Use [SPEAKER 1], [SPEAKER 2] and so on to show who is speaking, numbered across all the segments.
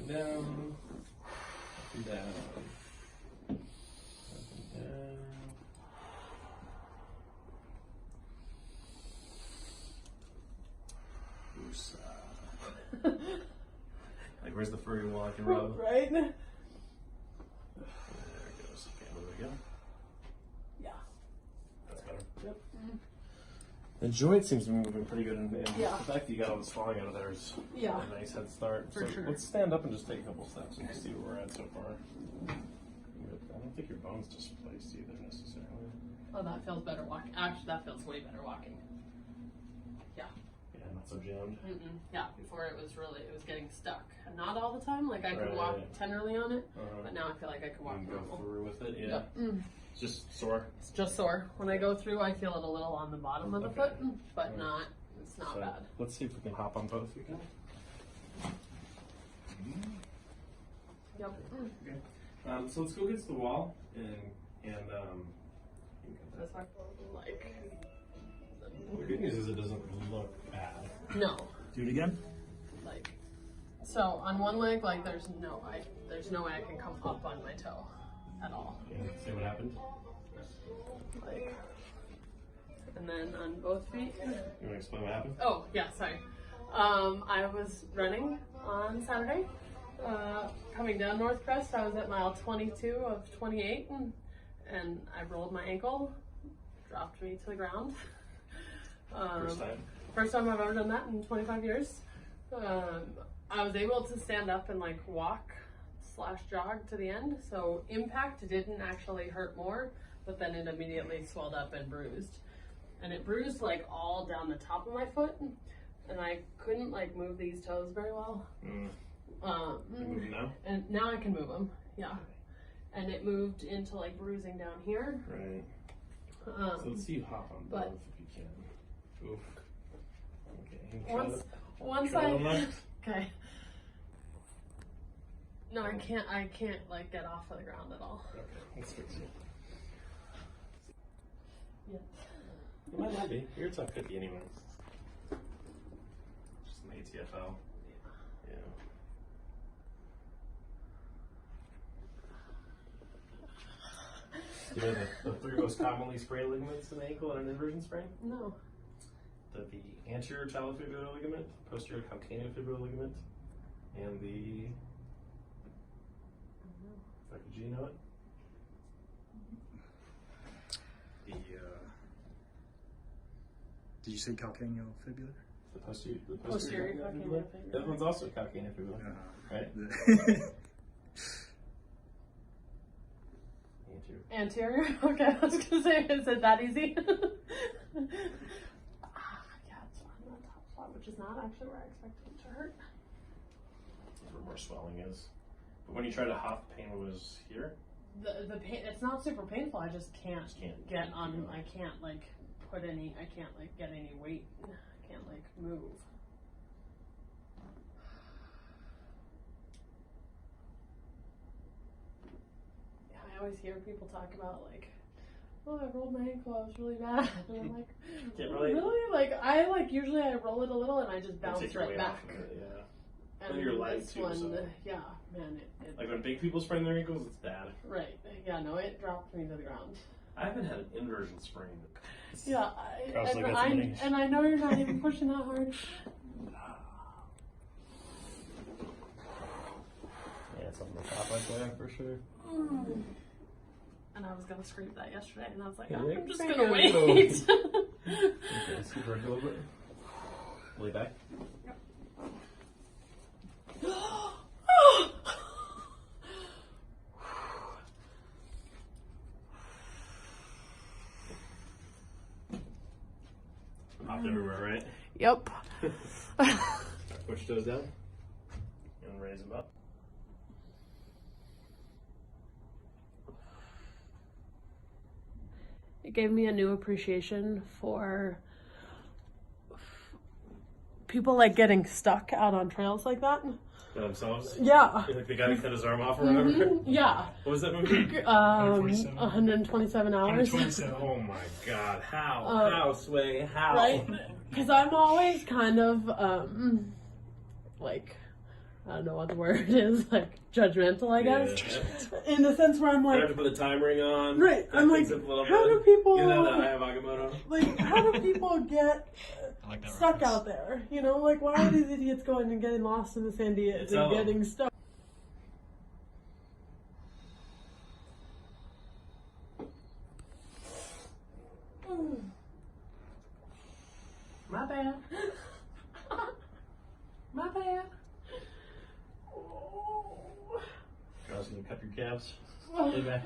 [SPEAKER 1] and down, up and down, up and down. Like, where's the furry wall I can rub?
[SPEAKER 2] Right?
[SPEAKER 1] There it goes. Okay, move it again.
[SPEAKER 2] Yeah.
[SPEAKER 1] That's better.
[SPEAKER 2] Yep.
[SPEAKER 1] The joint seems to be moving pretty good, and
[SPEAKER 2] Yeah.
[SPEAKER 1] the fact that you got all the swelling out of there is
[SPEAKER 2] Yeah.
[SPEAKER 1] a nice head start.
[SPEAKER 2] For
[SPEAKER 1] so
[SPEAKER 2] sure.
[SPEAKER 1] let's stand up and just take a couple steps and see where we're at so far. I don't think your bone's displaced either necessarily.
[SPEAKER 2] Oh, that feels better walking. Actually, that feels way better walking. Yeah.
[SPEAKER 1] Yeah, not so jammed.
[SPEAKER 2] Yeah, before it was getting stuck. And not all the time. Like I could walk tenderly on it, but now I feel like I can walk
[SPEAKER 1] You can
[SPEAKER 2] normal.
[SPEAKER 1] go through with it, yeah.
[SPEAKER 2] Yep.
[SPEAKER 1] It's just sore.
[SPEAKER 2] It's just sore. When I go through, I feel it a little on the bottom of the foot, but it's not bad.
[SPEAKER 1] Let's see if we can hop on both again.
[SPEAKER 2] Yep.
[SPEAKER 1] Okay. So let's go against the wall and
[SPEAKER 2] This one, like.
[SPEAKER 1] the good news is it doesn't look bad.
[SPEAKER 2] No.
[SPEAKER 3] Do it again.
[SPEAKER 2] Like. So on one leg, like there's no way I can come up on my toe at all.
[SPEAKER 1] Yeah. See what happened?
[SPEAKER 2] Like. And then on both feet.
[SPEAKER 1] You want to explain what happened?
[SPEAKER 2] Oh yeah, sorry. I was running on Saturday. Coming down North Crest, I was at mile 22 of 28, and I rolled my ankle, dropped me to the ground. First time I've ever done that in 25 years. I was able to stand up and like walk / jog to the end, so impact didn't actually hurt more, but then it immediately swelled up and bruised. And it bruised like all down the top of my foot, and I couldn't like move these toes very well.
[SPEAKER 1] You move now?
[SPEAKER 2] And now I can move them, yeah. And it moved into like bruising down here.
[SPEAKER 1] Right. So let's see you hop on both if you can. Oof. Okay.
[SPEAKER 2] Once okay. No, I can't like get off of the ground at all.
[SPEAKER 1] Okay, let's fix it.
[SPEAKER 2] Yeah.
[SPEAKER 1] It might not be. You're a tough cookie anyway. Just an ATFL. Yeah. You know the three most commonly sprained ligaments in the ankle and an inversion sprain?
[SPEAKER 2] No.
[SPEAKER 1] The anterior talofibular ligament, posterior calcaneofibular ligament, and the. Do you know it?
[SPEAKER 3] Did you say calcaneofibular?
[SPEAKER 1] The posterior
[SPEAKER 2] calcaneofibular.
[SPEAKER 1] That one's also calcaneofibular, right?
[SPEAKER 2] Anterior? Okay, I was gonna say, is it that easy? Yeah, it's on the top spot, which is not actually where I expected it to hurt.
[SPEAKER 1] That's where more swelling is. But when you try to hop, the pain was here?
[SPEAKER 2] The pain, it's not super painful, I just can't get on, I can't like I can't like get any weight, I can't like move. Yeah, I always hear people talk about like, oh, I rolled my ankle, it was really bad. And I'm like, really? Like, usually I roll it a little and I just bounce right back.
[SPEAKER 1] Yeah.
[SPEAKER 2] And
[SPEAKER 1] your leg
[SPEAKER 2] this
[SPEAKER 1] too,
[SPEAKER 2] one,
[SPEAKER 1] so.
[SPEAKER 2] yeah, man, it
[SPEAKER 1] Like when big people sprain their ankles, it's bad.
[SPEAKER 2] right, yeah, no, it dropped me to the ground.
[SPEAKER 1] I haven't had an inversion sprain.
[SPEAKER 2] Yeah, and I know you're not even pushing that hard.
[SPEAKER 1] Yeah, it's on the top right there for sure.
[SPEAKER 2] And I was gonna scream that yesterday, and I was like,
[SPEAKER 1] Yeah,
[SPEAKER 2] I'm just
[SPEAKER 1] scream
[SPEAKER 2] gonna wait.
[SPEAKER 1] Okay, scoot right a little bit. Lay back. Popped everywhere, right?
[SPEAKER 2] Yep.
[SPEAKER 1] Push toes down and raise them up.
[SPEAKER 2] It gave me a new appreciation for people like getting stuck out on trails like that.
[SPEAKER 1] By themselves?
[SPEAKER 2] Yeah.
[SPEAKER 1] Like the guy that cut his arm off or whatever?
[SPEAKER 2] Yeah.
[SPEAKER 1] What was that movie?
[SPEAKER 2] 127 hours.
[SPEAKER 1] 127. Oh my god. How, Sway? How?
[SPEAKER 2] Right? Because I'm always kind of, like, I don't know what the word is, like judgmental, I guess. In the sense where I'm
[SPEAKER 1] I
[SPEAKER 2] like,
[SPEAKER 1] have to put the time ring on.
[SPEAKER 2] right, I'm like, how do people, like, how do people get stuck out there? You know, like, why are these idiots going and getting lost in the Sandias and getting stuck? My bad. My bad.
[SPEAKER 1] I was gonna cup your calves.
[SPEAKER 2] Oh.
[SPEAKER 1] Lay back.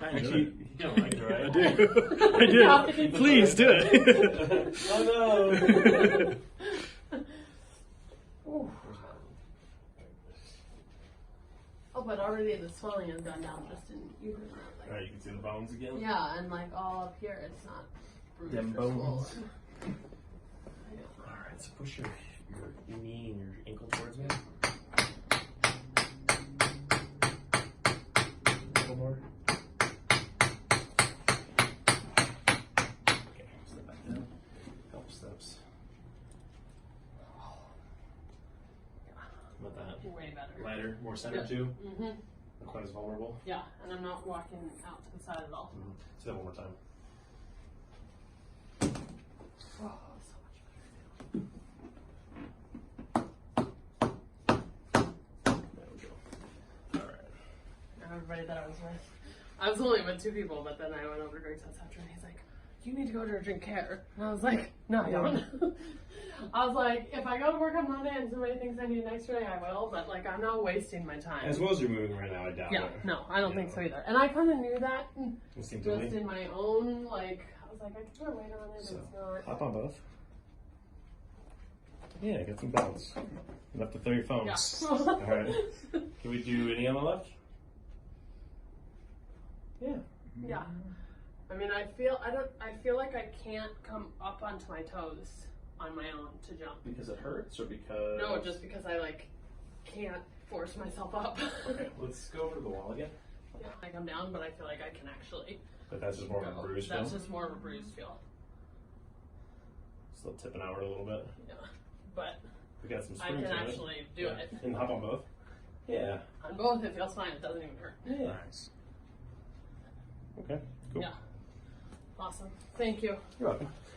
[SPEAKER 3] Actually,
[SPEAKER 1] You don't like it, right?
[SPEAKER 3] I do. I do. Please do it.
[SPEAKER 1] Oh no!
[SPEAKER 2] Oh, but already the swelling has gone down just in even like,
[SPEAKER 1] Alright, you can see the bones again?
[SPEAKER 2] yeah, and like all up here, it's not bruised
[SPEAKER 1] Them
[SPEAKER 2] or
[SPEAKER 1] bones.
[SPEAKER 2] swollen.
[SPEAKER 1] Alright, so push your knee and your ankle towards me. A little more. Okay, step back down. Couple steps. How about that?
[SPEAKER 2] Way better.
[SPEAKER 1] Lighter, more center too?
[SPEAKER 2] Mm-hmm.
[SPEAKER 1] Not quite as vulnerable.
[SPEAKER 2] Yeah, and I'm not walking out to the side at all.
[SPEAKER 1] Mm-hmm. Let's do that one more time.
[SPEAKER 2] Oh, so
[SPEAKER 1] There we go. Alright.
[SPEAKER 2] much better. Everybody that I was with, I was only with 2 people, but then I went over to Greg's house after, and he's like, "You need to go to urgent care." And I was like, "No, I don't." I was like, if I go to work on Monday and somebody thinks I need an X-ray, I will, but like, I'm not wasting my time.
[SPEAKER 1] As well as you're moving right now, I doubt
[SPEAKER 2] Yeah,
[SPEAKER 1] it.
[SPEAKER 2] no, I don't think so either. And I kind of knew that
[SPEAKER 1] You seem
[SPEAKER 2] just
[SPEAKER 1] to lean.
[SPEAKER 2] in my own, like, I was like, I can put a weight on it,
[SPEAKER 1] So,
[SPEAKER 2] and it's not.
[SPEAKER 1] hop on both. Yeah, get some balance. Left to throw your phones.
[SPEAKER 2] Yeah.
[SPEAKER 1] Alright. Can we do any on the left? Yeah.
[SPEAKER 2] Yeah. I mean, I feel like I can't come up onto my toes on my own to jump.
[SPEAKER 1] Because it hurts or because...
[SPEAKER 2] No, just because I like can't force myself up.
[SPEAKER 1] Okay, let's go over to the wall again.
[SPEAKER 2] Yeah, I come down, but I feel like I can actually
[SPEAKER 1] But that's just more of a
[SPEAKER 2] go.
[SPEAKER 1] bruise feel.
[SPEAKER 2] That's just more of a bruised feel.
[SPEAKER 1] Still tipping out a little bit.
[SPEAKER 2] Yeah. But
[SPEAKER 1] We got some
[SPEAKER 2] I
[SPEAKER 1] spring
[SPEAKER 2] can
[SPEAKER 1] to it.
[SPEAKER 2] actually do
[SPEAKER 1] Yeah.
[SPEAKER 2] it.
[SPEAKER 1] And hop on both. Yeah.
[SPEAKER 2] On both, it feels fine. It doesn't even hurt.
[SPEAKER 1] Yeah.
[SPEAKER 3] Nice.
[SPEAKER 1] Okay, cool.
[SPEAKER 2] Yeah. Awesome. Thank you.
[SPEAKER 1] You're welcome.